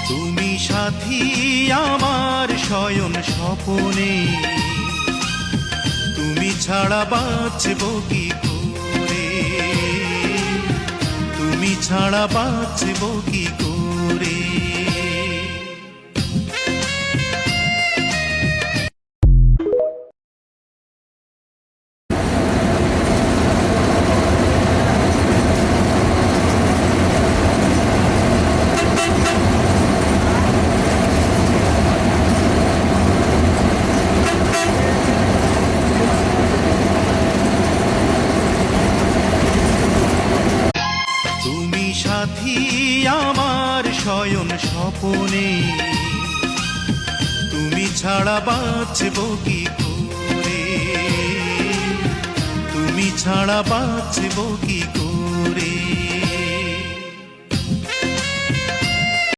তুমি সাথী আমার শয়ন স্বপনে, তুমি ছাড়া বাঁচব কি করে, তুমি ছাড়া বাঁচব কি করে। তুমি সাথী আমার শয়ন স্বপনে, তুমি ছাড়া বাঁচব কি করে, তুমি ছাড়া বাঁচব কি করে।